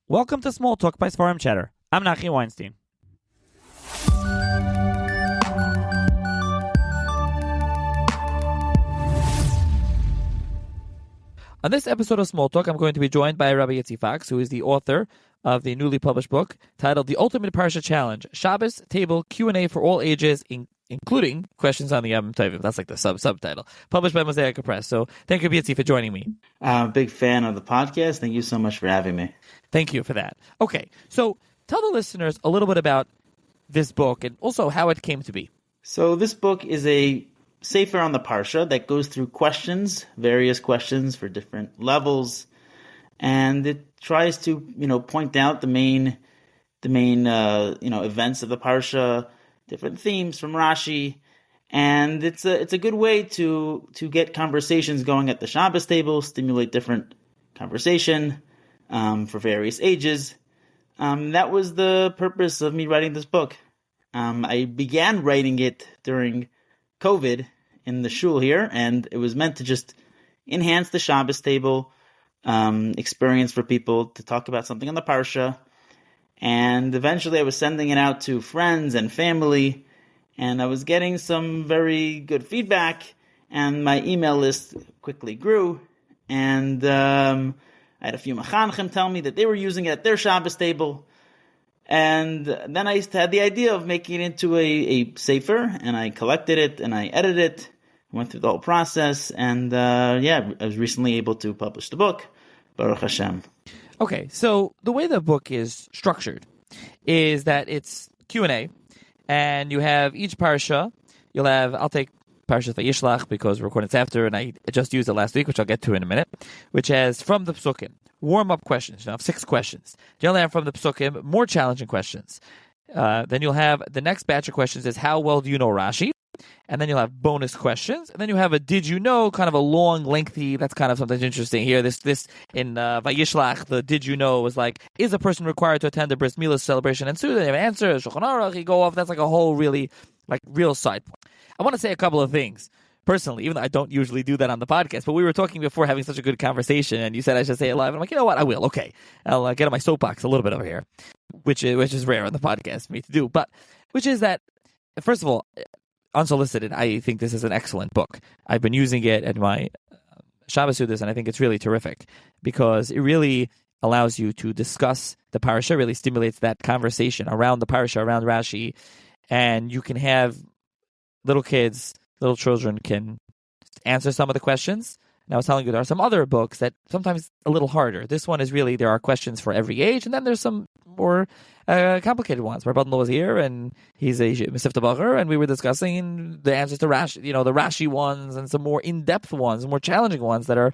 Welcome to Small Talk by Sfarim Chatter. I'm Nachi Weinstein. On this episode of Small Talk, I'm going to be joined by Rabbi Yitzy, who is the author of the newly published book titled The Ultimate Parshah Challenge, Shabbos Table Q&A for All Ages, including questions on the Yom Tovim. That's like the subtitle. Published by Mosaic Press. So thank you, Yitzy, for joining me. I'm a big fan of the podcast. Thank you so much for having me. Thank you for that. Okay, so tell the listeners a little bit about this book and also how it came to be. So this book is a sefer on the Parsha that goes through questions, various questions for different levels, and it tries to, point out the main events of the Parsha, different themes from Rashi, and it's a good way to get conversations going at the Shabbos table, stimulate different conversation for various ages. That was the purpose of me writing this book. I began writing it during COVID in the shul here, and it was meant to just enhance the Shabbos table experience for people to talk about something on the Parsha. And eventually I was sending it out to friends and family, and I was getting some very good feedback, and my email list quickly grew, and I had a few mechanchim tell me that they were using it at their Shabbos table. And then I had the idea of making it into a sefer, and I collected it, and I edited it, went through the whole process, and I was recently able to publish the book, Baruch Hashem. Okay, so the way the book is structured is that it's Q&A, and you have each parsha. I'll take Parshah Vayishlach because we're recording this after, and I just used it last week, which I'll get to in a minute, which has from the Psukim, warm-up questions. You have 6 questions. You'll have from the Psukim more challenging questions. Then you'll have the next batch of questions is how well do you know Rashi? And then you'll have bonus questions. And then you have a did you know, kind of a long, lengthy, that's kind of something interesting here. This in Vayishlach, the did you know was like, is a person required to attend the Bris Milah celebration and Suda? They have an answer, Shulchan Aruch, you go off. That's like a whole really, real side point. I want to say a couple of things. Personally, even though I don't usually do that on the podcast, but we were talking before having such a good conversation, and you said I should say it live. And I'm like, you know what? I will. Okay. I'll get on my soapbox a little bit over here, which is rare on the podcast for me to do. But which is that, first of all, unsolicited, I think this is an excellent book. I've been using it at my Shabbos Sudas, and I think it's really terrific because it really allows you to discuss the Parashah, really stimulates that conversation around the Parashah, around Rashi, and you can have little children can answer some of the questions. And I was telling you there are some other books that sometimes a little harder. This one is really, there are questions for every age, and then there's some more complicated ones. My brother-in-law was here, and he's a Mesivta Bacher, and we were discussing the answers to Rashi, the Rashi ones, and some more in-depth ones, more challenging ones that are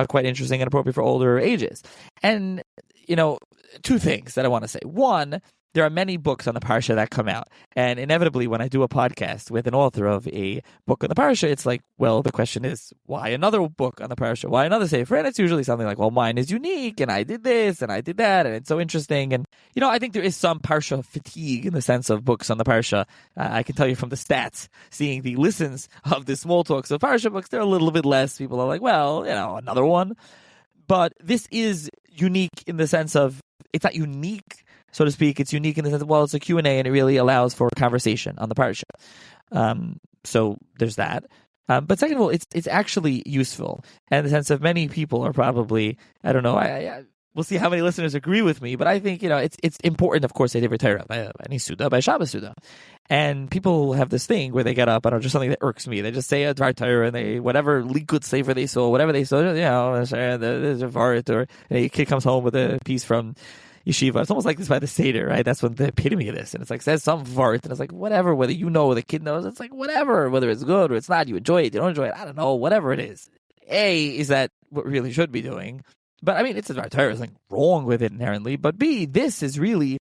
quite interesting and appropriate for older ages. And, 2 things that I want to say. One, there are many books on the Parsha that come out. And inevitably, when I do a podcast with an author of a book on the Parsha, it's like, well, the question is, why another book on the Parsha? Why another sefer? And it's usually something like, well, mine is unique, and I did this, and I did that, and it's so interesting. And, I think there is some Parsha fatigue in the sense of books on the Parsha. I can tell you from the stats, seeing the listens of the Small Talks of Parsha books, they're a little bit less. People are like, well, another one. But this is unique in the sense of, it's not unique, so to speak. It's unique in the sense of, well, it's a Q&A, and it really allows for conversation on the Parsha. So there's that. But second of all, it's actually useful. And in the sense of many people are probably, I don't know, we'll see how many listeners agree with me, but I think, it's important, of course, they did retire by any Suda, by Shabbos Suda. And people have this thing where they get up, I don't know, just something that irks me. They just say a Dvar Torah, and they, whatever Likud sefer they saw, whatever they saw, there's a Varit, or a kid comes home with a piece from yeshiva. It's almost like this by the Seder, right? That's what the epitome of this. And it's like, says some Vart, and it's like, whatever, whether the kid knows, it's like, whatever, whether it's good or it's not, you enjoy it, you don't enjoy it, I don't know, whatever it is. Is that what we really should be doing? But I mean, it's a Dvar Torah, there's nothing wrong with it inherently. But B, this is really,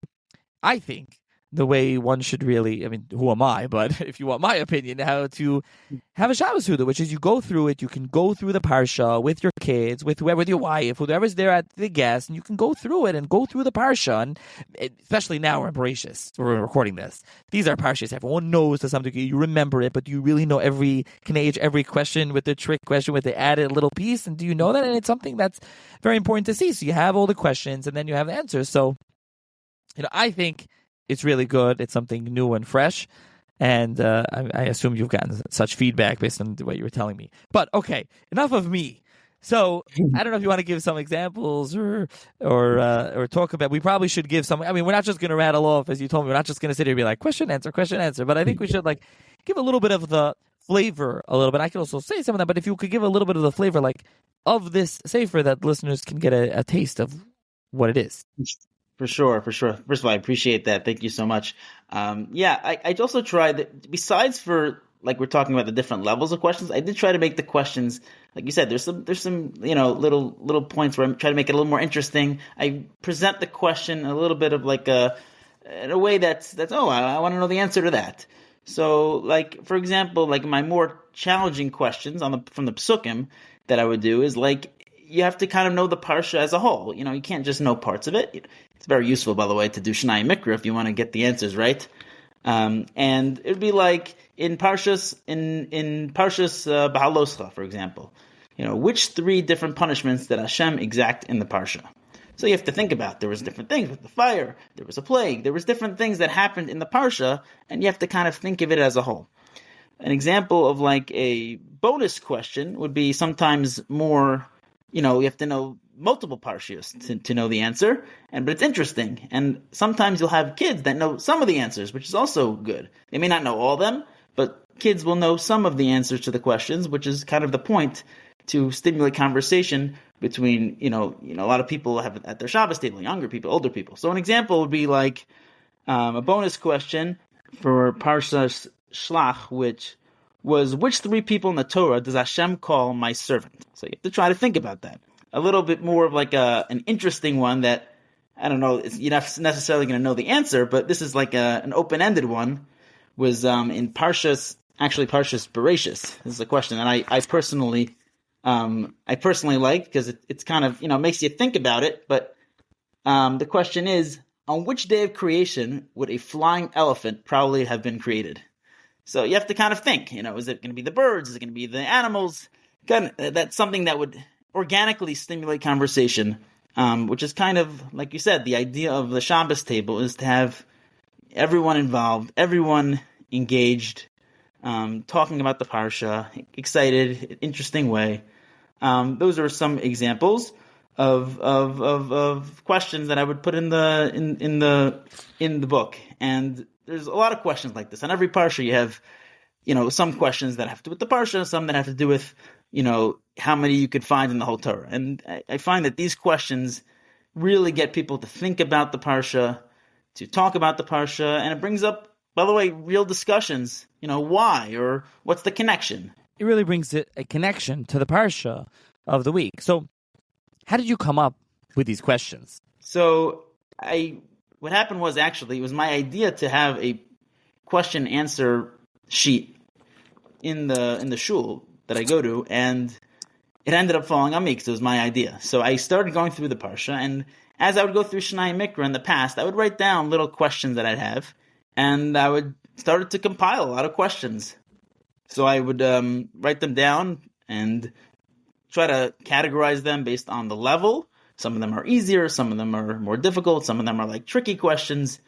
I think, the way one should really, I mean, who am I? But if you want my opinion, how to have a Shabbos Suda, which is you go through it, you can go through the Parsha with your kids, with whoever, with your wife, whoever's there at the guest, and you can go through it and go through the Parsha. And especially now we're in Bereshis, we're recording this. These are Parshas everyone knows to some degree. You remember it, but do you really know every question with the trick question with the added little piece? And do you know that? And it's something that's very important to see. So you have all the questions and then you have the answers. So, I think it's really good. It's something new and fresh. And I assume you've gotten such feedback based on what you were telling me. But okay, enough of me. So I don't know if you want to give some examples or talk about. We probably should give some. I mean, we're not just going to rattle off, as you told me. We're not just going to sit here and be like question answer. But I think we should give a little bit of the flavor a little bit. I can also say some of that. But if you could give a little bit of the flavor, of this sefer, that listeners can get a taste of what it is. For sure. First of all, I appreciate that. Thank you so much. I also tried, besides for, we're talking about the different levels of questions, I did try to make the questions, like you said, there's some little points where I'm trying to make it a little more interesting. I present the question a little bit of in a way that's I want to know the answer to that. So, for example, my more challenging questions from the Psukim that I would do is you have to kind of know the Parsha as a whole. You can't just know parts of it. It's very useful, by the way, to do Shnai Mikra if you want to get the answers right. And it would be in Parshas Bahaloscha, for example. Which 3 different punishments did Hashem exact in the Parsha? So you have to think about, there was different things with the fire, there was a plague, there was different things that happened in the Parsha, and you have to kind of think of it as a whole. An example of a bonus question would be sometimes more, you have to know multiple Parshios to know the answer, but it's interesting. And sometimes you'll have kids that know some of the answers, which is also good. They may not know all of them, but kids will know some of the answers to the questions, which is kind of the point, to stimulate conversation between, a lot of people have at their Shabbos table, younger people, older people. So an example would be a bonus question for Parshas Shlach, which 3 people in the Torah does Hashem call my servant? So you have to try to think about that. A little bit more of an interesting one that, I don't know, you're not necessarily going to know the answer, but this is an open-ended one, was in Parshas Bereshis. This is a question that I personally like, because it's kind of, makes you think about it. But the question is, on which day of creation would a flying elephant probably have been created? So you have to kind of think, is it going to be the birds? Is it going to be the animals? That's something that would organically stimulate conversation, which is kind of, like you said, the idea of the Shabbos table is to have everyone involved, everyone engaged, talking about the Parsha, excited, interesting way. Those are some examples of questions that I would put in the book. And there's a lot of questions like this. On every Parsha you have, some questions that have to do with the Parsha, some that have to do with, how many you could find in the whole Torah. And I find that these questions really get people to think about the Parsha, to talk about the Parsha, and it brings up, by the way, real discussions. Why, or what's the connection? It really brings a connection to the Parsha of the week. So how did you come up with these questions? So what happened was, actually, it was my idea to have a question answer sheet in the shul that I go to, and it ended up falling on me because it was my idea. So I started going through the Parsha, and as I would go through Shnai Mikra in the past, I would write down little questions that I'd have, and I would start to compile a lot of questions. So I would write them down and try to categorize them based on the level. Some of them are easier, some of them are more difficult, some of them are tricky questions.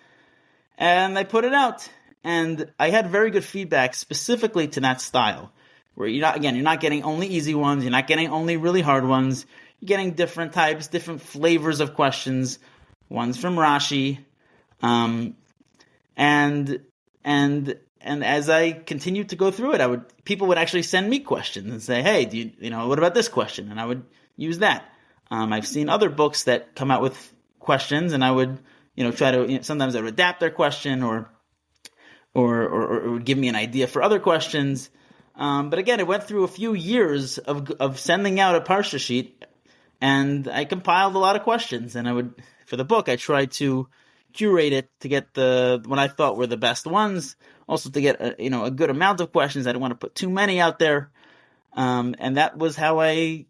And I put it out. And I had very good feedback specifically to that style, where you're not getting only easy ones, you're not getting only really hard ones, you're getting different types, different flavors of questions. One's from Rashi. And as I continued to go through it, people would actually send me questions and say, hey, do you what about this question? And I would use that. I've seen other books that come out with questions, and I would, try to, sometimes I would adapt their question or would give me an idea for other questions. But again, it went through a few years of sending out a Parsha sheet, and I compiled a lot of questions. And for the book, I tried to, curate it to get what I thought were the best ones. Also to get a good amount of questions. I didn't want to put too many out there. And that was how I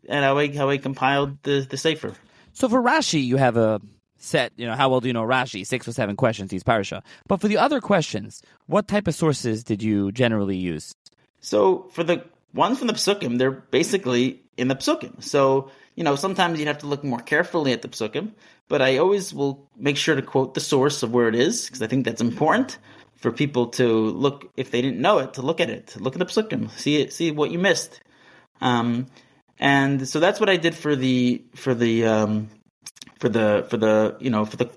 compiled the sefer. So for Rashi, you have a set, how well do you know Rashi? 6 or 7 questions, each Parshah. But for the other questions, what type of sources did you generally use? So for the ones from the Psukim, they're basically in the Psukim. So, sometimes you'd have to look more carefully at the Psukim, but I always will make sure to quote the source of where it is, because I think that's important for people to look, if they didn't know it, to look at it, to look at the Psukim, see what you missed. And so that's what I did from the from the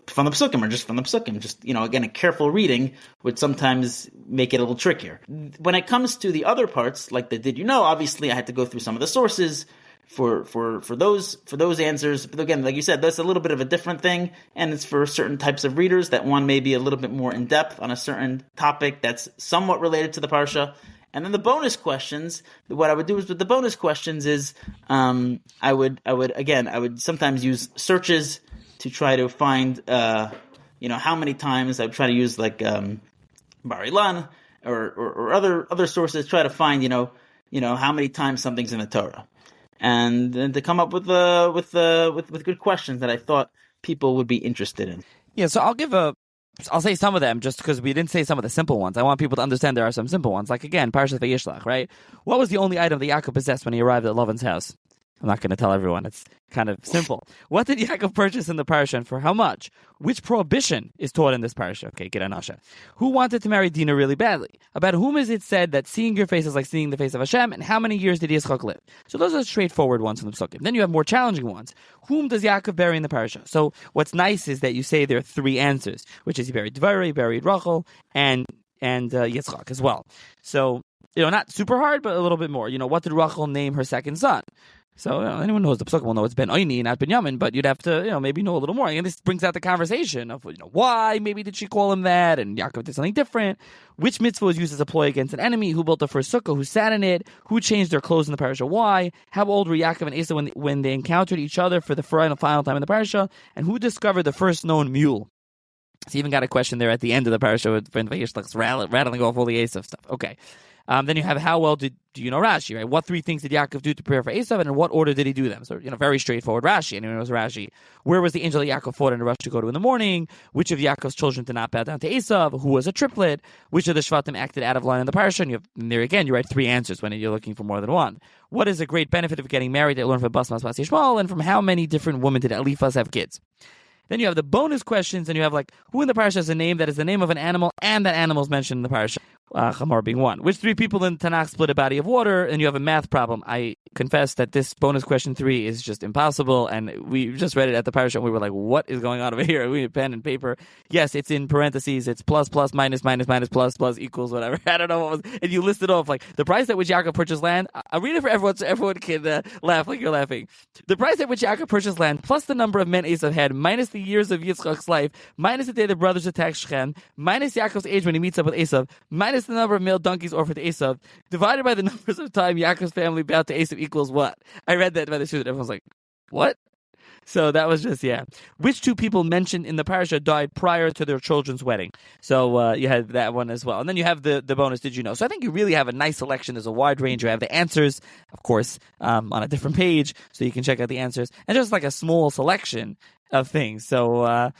Psukim, or just from the Psukim. Just, again, a careful reading would sometimes make it a little trickier. When it comes to the other parts, like the did you know, obviously I had to go through some of the sources for those answers. But again, like you said, that's a little bit of a different thing, and it's for certain types of readers that want maybe a little bit more in depth on a certain topic that's somewhat related to the Parsha. And then the bonus questions, what I would do is with the bonus questions is I would sometimes use searches to try to find how many times. I would try to use like Bar Ilan or other sources, try to find how many times something's in the Torah, and then to come up with good questions that I thought people would be interested in. Yeah, so I'll say some of them just because we didn't say some of the simple ones. I want people to understand there are some simple ones. Like, again, Parshah Vayishlach, right? What was the only item that Yaakov possessed when he arrived at Lavan's house? I'm not going to tell everyone. It's kind of simple. What did Yaakov purchase in the Parshah and for how much? Which prohibition is taught in this Parshah? Okay, get Anasha. Who wanted to marry Dinah really badly? About whom is it said that seeing your face is like seeing the face of Hashem? And how many years did Yitzchak live? So those are straightforward ones from the Psukim. Then you have more challenging ones. Whom does Yaakov bury in the Parashah? So what's nice is that you say there are 3 answers, which is he buried Dvarei, he buried Rachel, and Yitzchak as well. So, not super hard, but a little bit more. What did Rachel name her second son? So anyone knows the Psukim will know it's Ben Oini, not Ben Yamin, but you'd have to, maybe know a little more. And this brings out the conversation of, why maybe did she call him that, and Yaakov did something different. Which mitzvah was used as a ploy against an enemy? Who built the first sukkah? Who sat in it? Who changed their clothes in the parasha? Why? How old were Yaakov and Esau when they encountered each other for the final time in the parasha? And who discovered the first known mule? So you even got a question there at the end of the parasha with Vayishlach's rattling off all the Esau stuff. Okay. Then you have how well do you know Rashi, right? What 3 things did Yaakov do to prepare for Esav, and in what order did he do them? So, very straightforward Rashi. Anyone knows Rashi? Where was the angel that Yaakov fought in a rush to go to in the morning? Which of Yaakov's children did not bow down to Esav? Who was a triplet? Which of the Shvatim acted out of line in the parasha? And there again, you write 3 answers when you're looking for more than one. What is a great benefit of getting married? They learn from Basmas Bas Yishmael, and from how many different women did Eliphaz have kids? Then you have the bonus questions, and you have who in the parasha has a name that is the name of an animal, and that animal is mentioned in the parasha. Chamar being one. Which 3 people in Tanakh split a body of water? And you have a math problem. I confess that this bonus question 3 is just impossible, and we just read it at the parasha, and we were like, what is going on over here? We need pen and paper. Yes, it's in parentheses. It's plus, minus, plus, equals whatever. I don't know what was. And you listed off, the price at which Yaakov purchased land. I'll read it for everyone so everyone can laugh like you're laughing. The price at which Yaakov purchased land, plus the number of men Esav had, minus the years of Yitzchak's life, minus the day the brothers attacked Shechem, minus Yaakov's age when he meets up with Esav, minus the number of male donkeys offered to Esav, divided by the numbers of time Yaakov's family bowed to Esav equals what? I read that by the student. Everyone's like, what? So that was just, Which 2 people mentioned in the parasha died prior to their children's wedding? So you had that one as well. And then you have the bonus, did you know? So I think you really have a nice selection. There's a wide range. You have the answers, of course, on a different page, so you can check out the answers. And just a small selection of things. So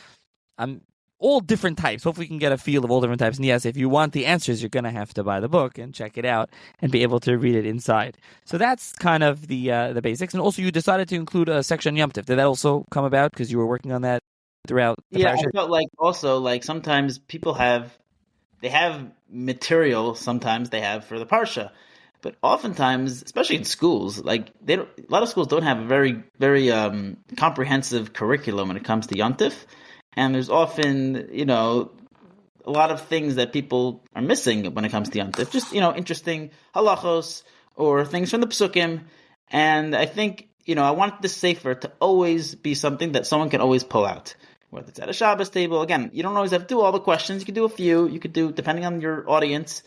I'm all different types. Hopefully you can get a feel of all different types. And yes, if you want the answers, you're going to have to buy the book and check it out and be able to read it inside. So that's kind of the basics. And also you decided to include a section on Yom Tov. Did that also come about because you were working on that throughout the parasha? I felt also sometimes people have material sometimes they have for the Parsha. But oftentimes, especially in schools, a lot of schools don't have a very, very comprehensive curriculum when it comes to Yom Tov. And there's often, a lot of things that people are missing when it comes to Yom Tov. Just, interesting halachos or things from the Psukim. And I think, I want this sefer to always be something that someone can always pull out. Whether it's at a Shabbos table. Again, you don't always have to do all the questions. You can do a few. You could do, depending on your audience,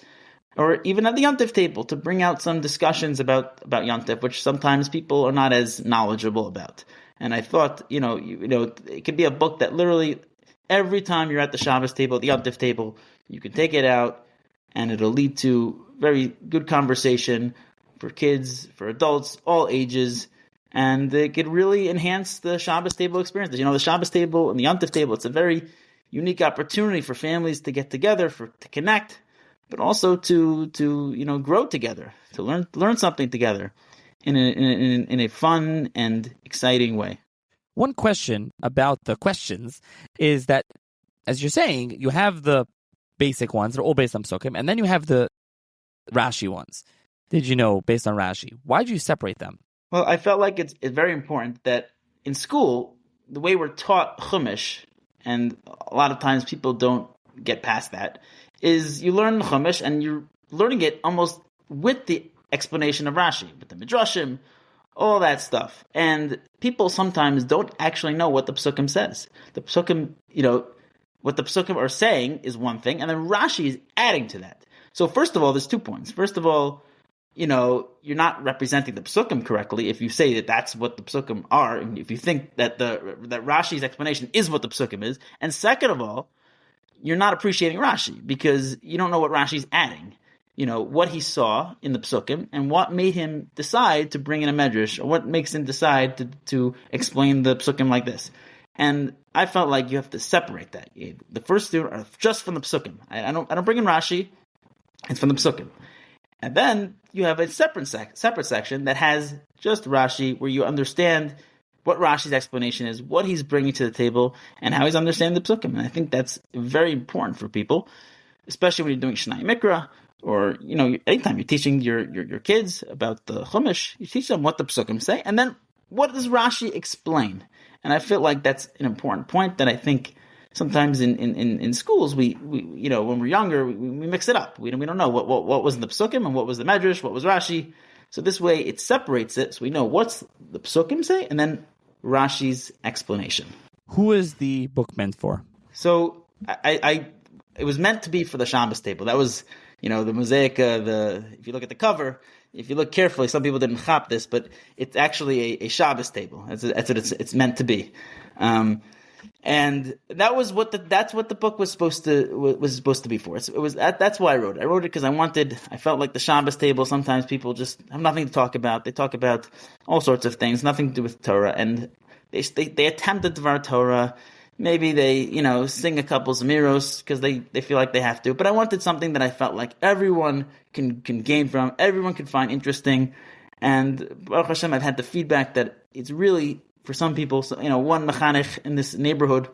or even at the Yom Tov table, to bring out some discussions about Yom Tov, which sometimes people are not as knowledgeable about. And I thought, it could be a book that literally every time you're at the Shabbos table, the Yom Tov table, you can take it out, and it'll lead to very good conversation for kids, for adults, all ages, and it could really enhance the Shabbos table experience. The Shabbos table and the Yom Tov table, it's a very unique opportunity for families to get together, to connect, but also to grow together, to learn something together in a fun and exciting way. One question about the questions is that, as you're saying, you have the basic ones, they're all based on Psukim, and then you have the Rashi ones. Did you know, based on Rashi? Why did you separate them? Well, I felt like it's very important that in school, the way we're taught Chumash, and a lot of times people don't get past that, is you learn Chumash and you're learning it almost with the explanation of Rashi, with the Midrashim, all that stuff. And people sometimes don't actually know what the Psukim says. The Psukim, what the Psukim are saying is one thing, and then Rashi is adding to that. So first of all, there's 2 points. First of all, you're not representing the Psukim correctly if you say that that's what the Psukim are, and if you think that that Rashi's explanation is what the Psukim is. And second of all, you're not appreciating Rashi because you don't know what Rashi's adding. What he saw in the Psukim and what made him decide to bring in a Medrash, or what makes him decide to explain the Psukim like this. And I felt like you have to separate that. The first two are just from the Psukim. I don't bring in Rashi. It's from the Psukim. And then you have a separate section that has just Rashi, where you understand what Rashi's explanation is, what he's bringing to the table, and how he's understanding the Psukim. And I think that's very important for people, especially when you're doing Shnai Mikra, or anytime you're teaching your kids about the Chumash, you teach them what the Psukim say, and then what does Rashi explain? And I feel like that's an important point that I think sometimes in schools we when we're younger we mix it up. We don't know what was in the Psukim and what was the Medrash, what was Rashi. So this way it separates it, so we know what's the Psukim say and then Rashi's explanation. Who is the book meant for? So it was meant to be for the Shabbos table. That was the mosaic. If you look at the cover, if you look carefully, some people didn't chop this, but it's actually a Shabbos table. That's what it's meant to be. And that's what the book was supposed to be for. That's why I wrote it. I wrote it because I felt like the Shabbos table, sometimes people just have nothing to talk about. They talk about all sorts of things, nothing to do with Torah, and they attempt at Dvar Torah. Maybe they, sing a couple Zemiros because they feel like they have to. But I wanted something that I felt like everyone can gain from, everyone can find interesting. And Baruch Hashem, I've had the feedback that it's really, for some people, one mechanech in this neighborhood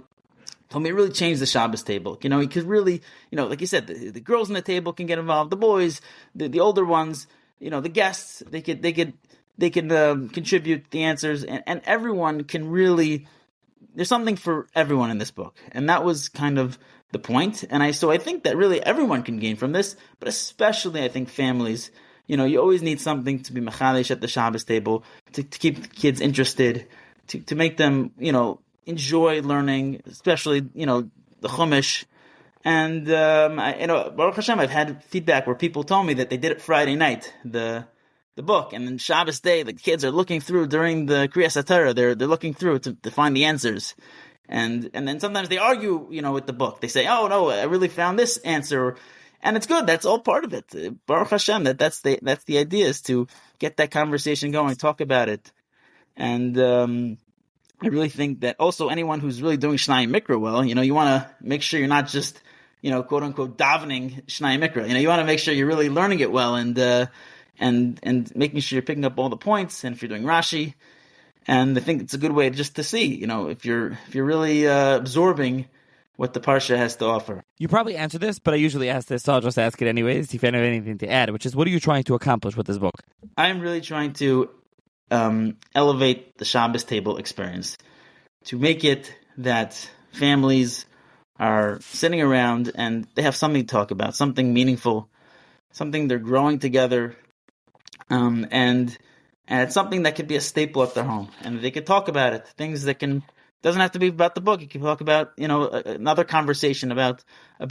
told me it really changed the Shabbos table. He could really, like you said, the girls in the table can get involved, the boys, the older ones, the guests, they could contribute the answers, and everyone can really. There's something for everyone in this book, and that was kind of the point. And I think that really everyone can gain from this, but especially I think families. You always need something to be mechalish at the Shabbos table to keep the kids interested, to make them enjoy learning, especially the Chumash. And Baruch Hashem, I've had feedback where people told me that they did it Friday night, the book, and then Shabbos day, the kids are looking through during the Kriyas HaTorah. They're looking through to find the answers, and then sometimes they argue, with the book. They say, "Oh no, I really found this answer," and it's good. That's all part of it. Baruch Hashem. That's the idea, is to get that conversation going, talk about it, and I really think that also anyone who's really doing Shnai Mikra well, you want to make sure you're not just quote unquote davening Shnai Mikra. You want to make sure you're really learning it well and making sure you're picking up all the points, and if you're doing Rashi, and I think it's a good way just to see, if you're really absorbing what the Parsha has to offer. You probably answered this, but I usually ask this, so I'll just ask it anyways, if you have anything to add, which is, what are you trying to accomplish with this book? I'm really trying to elevate the Shabbos table experience, to make it that families are sitting around and they have something to talk about, something meaningful, something they're growing together, and it's something that could be a staple at their home, and they could talk about it. Things that doesn't have to be about the book. You can talk about another conversation about the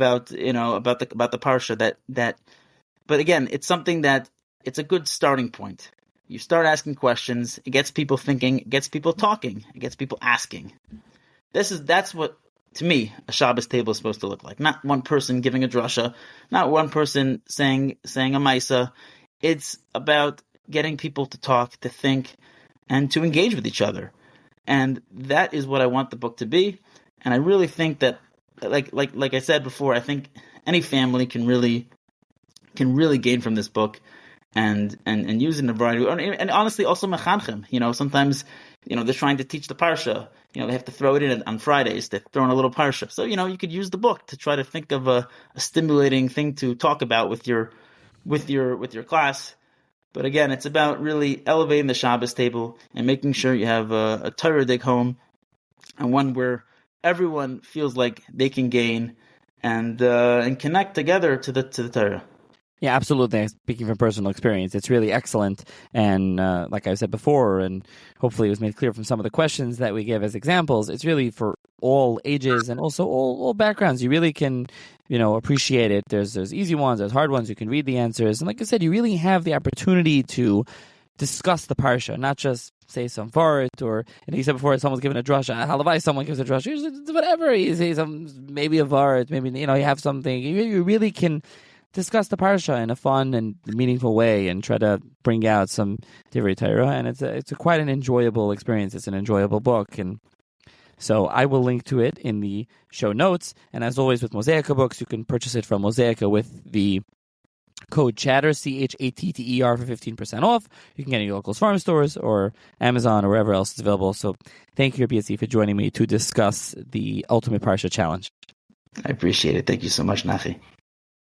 parsha. But again, it's something that it's a good starting point. You start asking questions. It gets people thinking. It gets people talking. It gets people asking. That's what to me, a Shabbos table is supposed to look like. Not one person giving a drasha, not one person saying a maisa. It's about getting people to talk, to think, and to engage with each other. And that is what I want the book to be. And I really think that, like I said before, I think any family can really gain from this book and use it in a variety of, and honestly also mechanchem. Sometimes they're trying to teach the parsha. They have to throw it in on Fridays. They throw in a little parsha. So you could use the book to try to think of a stimulating thing to talk about with your class. But again, it's about really elevating the Shabbos table and making sure you have a Torah dig home, and one where everyone feels like they can gain and connect together to the Torah. Yeah, absolutely. Speaking from personal experience, it's really excellent. And like I said before, and hopefully it was made clear from some of the questions that we give as examples, it's really for all ages and also all backgrounds. You really can, appreciate it. There's easy ones, there's hard ones. You can read the answers. And like I said, you really have the opportunity to discuss the Parsha, not just say some vart, or, and he said before, someone's given a drasha, halavai, someone gives a drasha, whatever, he says maybe a vart, maybe, you have something. You really can discuss the parsha in a fun and meaningful way and try to bring out some divrei Torah, and it's quite an enjoyable experience. It's an enjoyable book, and so I will link to it in the show notes. And as always with Mosaica books, you can purchase it from Mosaica with the code CHATTER, CHATTER, for 15% off. You can get it in your local farm stores or Amazon or wherever else it's available. So thank you, Yitzy, for joining me to discuss the Ultimate Parsha Challenge. I appreciate it. Thank you so much, Nachi.